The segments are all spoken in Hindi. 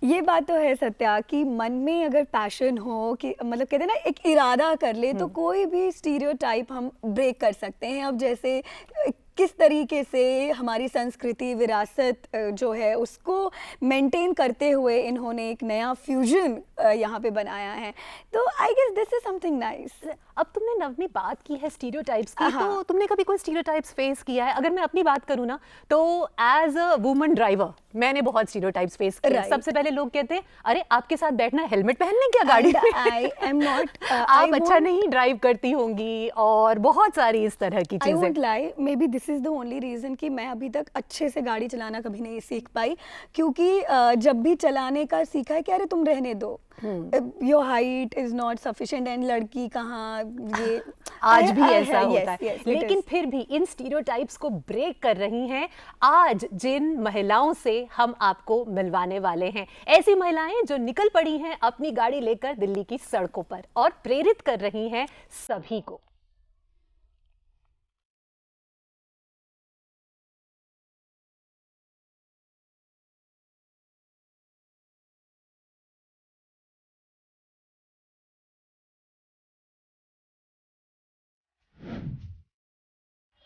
ये बात तो है सत्या कि मन में अगर पैशन हो कि मतलब कहते हैं ना एक इरादा कर ले तो कोई भी स्टीरियोटाइप हम ब्रेक कर सकते हैं। अब जैसे किस तरीके से हमारी संस्कृति विरासत जो है उसको मेंटेन करते हुए इन्होंने एक नया फ्यूजन यहाँ पे बनाया है, तो I guess this is something nice. अब तुमने नवनी बात की है स्टीरियोटाइप्स की, तो तुमने कभी कोई स्टीरियोटाइप्स फेस किया है? अगर मैं अपनी बात करूँ ना, तो एज अ वुमन ड्राइवर मैंने बहुत स्टीरियोटाइप्स फेस किए। सबसे पहले लोग कहते हैं अरे आपके साथ बैठना है, हेलमेट पहन लें क्या गाड़ी में? आई एम नॉट, आप अच्छा नहीं ड्राइव करती होंगी, और बहुत सारी इस तरह की चीजें। I would like maybe this is the only reason कि मैं अभी तक अच्छे से गाड़ी चलाना कभी नहीं सीख पाई, क्योंकि जब भी चलाने का सीखा है कि अरे तुम रहने दो, your height is not sufficient and लड़की कहाँ, ये आज भी ऐसा होता है। yes, लेकिन फिर भी इन स्टीरियोटाइप्स को ब्रेक कर रही हैं आज जिन महिलाओं से हम आपको मिलवाने वाले हैं। ऐसी महिलाएं जो निकल पड़ी हैं अपनी गाड़ी लेकर दिल्ली की सड़कों पर और प्रेरित कर रही हैं सभी को।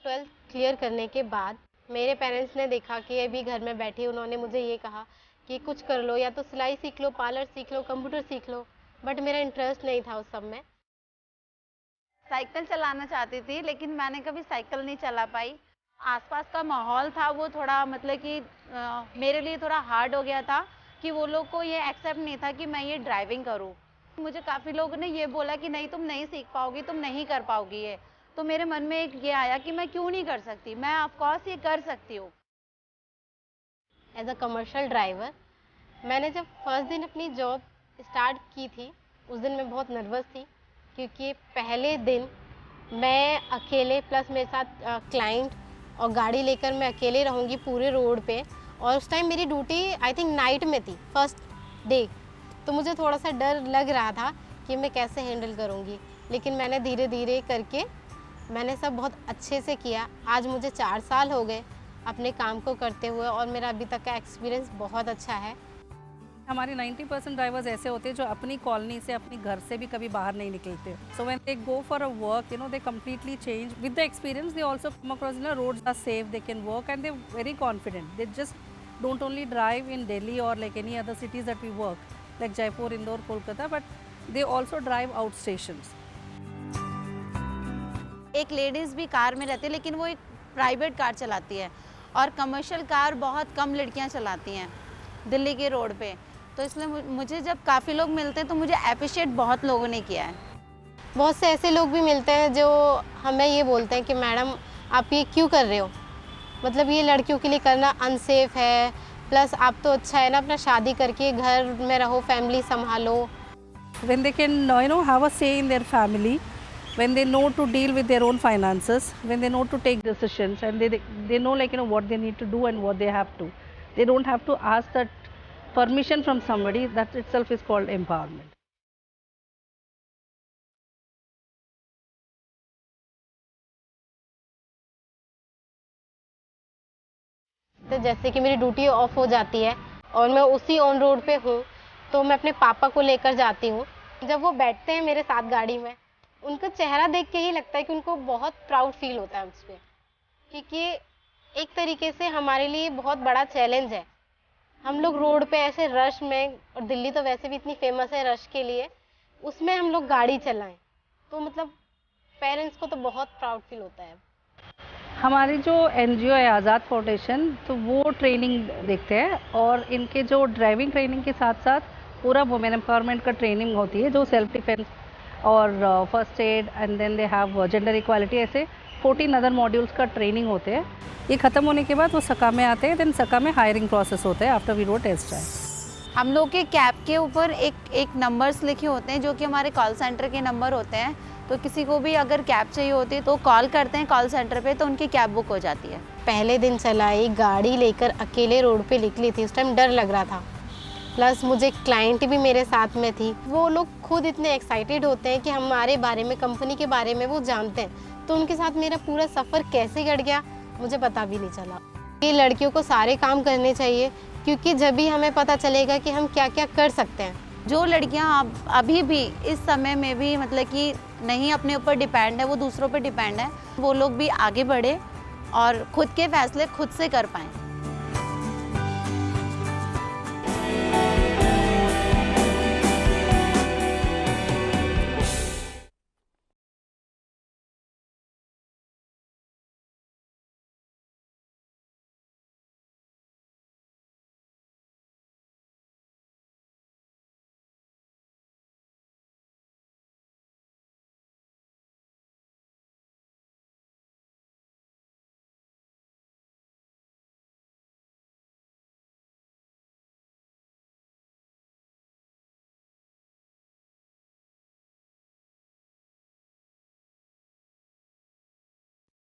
ट्वेल्थ क्लियर करने के बाद मेरे पेरेंट्स ने देखा कि अभी घर में बैठी, उन्होंने मुझे ये कहा कि कुछ कर लो, या तो सिलाई सीख लो, पार्लर सीख लो, कंप्यूटर सीख लो, बट मेरा इंटरेस्ट नहीं था उस सब में। साइकिल चलाना चाहती थी लेकिन मैंने कभी साइकिल नहीं चला पाई। आसपास का माहौल था वो थोड़ा मतलब कि मेरे लिए थोड़ा हार्ड हो गया था कि वो लोग को ये एक्सेप्ट नहीं था कि मैं ये ड्राइविंग करूँ। मुझे काफ़ी लोगों ने ये बोला कि नहीं तुम नहीं सीख पाओगी, तुम नहीं कर पाओगी ये। तो मेरे मन में एक ये आया कि मैं क्यों नहीं कर सकती, मैं ऑफ कोर्स ये कर सकती हूँ। एज अ कमर्शियल ड्राइवर मैंने जब फर्स्ट दिन अपनी जॉब स्टार्ट की थी उस दिन मैं बहुत नर्वस थी, क्योंकि पहले दिन मैं अकेले प्लस मेरे साथ क्लाइंट और गाड़ी लेकर मैं अकेले रहूँगी पूरे रोड पे, और उस टाइम मेरी ड्यूटी आई थिंक नाइट में थी फर्स्ट डे। तो मुझे थोड़ा सा डर लग रहा था कि मैं कैसे हैंडल करूँगी, लेकिन मैंने धीरे धीरे करके मैंने सब बहुत अच्छे से किया। आज मुझे 4 साल हो गए अपने काम को करते हुए और मेरा अभी तक का एक्सपीरियंस बहुत अच्छा है। हमारे 90% ड्राइवर्स ऐसे होते हैं जो अपनी कॉलोनी से अपने घर से भी कभी बाहर नहीं निकलते। So when they go for a work, they completely change with the experience. They also come across roads are safe, they can work and they very confident. They just don't only drive in Delhi और like any other cities that we work, like Jaipur, Indore, Kolkata, but they also drive out stations. एक लेडीज़ भी कार में रहती है लेकिन वो एक प्राइवेट कार चलाती है, और कमर्शियल कार बहुत कम लड़कियां चलाती हैं दिल्ली के रोड पे। तो इसलिए मुझे जब काफ़ी लोग मिलते हैं तो मुझे अप्रिशिएट बहुत लोगों ने किया है। बहुत से ऐसे लोग भी मिलते हैं जो हमें ये बोलते हैं कि मैडम आप ये क्यों कर रहे हो, मतलब ये लड़कियों के लिए करना अनसेफ है, प्लस आप तो अच्छा है ना अपना शादी करके घर में रहो, फैमिली संभालो। When they can have a say in their family, when they know to deal with their own finances, when they know to take decisions, and they know what they need to do and what they have to. They don't have to ask that permission from somebody. That itself is called empowerment. तो जैसे कि मेरी ड्यूटी ऑफ हो जाती है और मैं उसी ऑन रोड पे हूँ, तो मैं अपने पापा को लेकर जाती हूँ। जब वो बैठते हैं मेरे साथ गाड़ी में, उनका चेहरा देख के ही लगता है कि उनको बहुत प्राउड फील होता है मुझ पर, क्योंकि एक तरीके से हमारे लिए बहुत बड़ा चैलेंज है। हम लोग रोड पे ऐसे रश में, और दिल्ली तो वैसे भी इतनी फेमस है रश के लिए, उसमें हम लोग गाड़ी चलाएं, तो मतलब पेरेंट्स को तो बहुत प्राउड फील होता है। हमारी जो NGO है आज़ाद फाउंडेशन, तो वो ट्रेनिंग देखते हैं, और इनके जो ड्राइविंग ट्रेनिंग के साथ साथ पूरा वुमेन एम्पावरमेंट का ट्रेनिंग होती है, जो सेल्फ डिफेंस और first aid and then they have gender equality, ऐसे 14 अदर मॉड्यूल्स का ट्रेनिंग होते हैं। ये ख़त्म होने के बाद वो सका में आते हैं, देन सका में हायरिंग प्रोसेस होता है after we road test drive. हम लोग के कैब के ऊपर एक नंबर्स लिखे होते हैं जो कि हमारे कॉल सेंटर के नंबर होते हैं। तो किसी को भी अगर कैब चाहिए होती है तो कॉल करते हैं कॉल सेंटर पे, तो उनकी कैब बुक हो जाती है। पहले दिन चलाई गाड़ी लेकर अकेले रोड पे निकली थी, उस टाइम डर लग रहा था, प्लस मुझे क्लाइंट भी मेरे साथ में थी। वो लोग खुद इतने एक्साइटेड होते हैं कि हमारे बारे में, कंपनी के बारे में वो जानते हैं, तो उनके साथ मेरा पूरा सफ़र कैसे कट गया मुझे पता भी नहीं चला। ये लड़कियों को सारे काम करने चाहिए, क्योंकि जब भी हमें पता चलेगा कि हम क्या क्या कर सकते हैं। जो लड़कियां अभी भी इस समय में भी मतलब कि नहीं अपने ऊपर डिपेंड है, वो दूसरों पर डिपेंड है, वो लोग भी आगे बढ़े और खुद के फैसले खुद से कर पाएँ।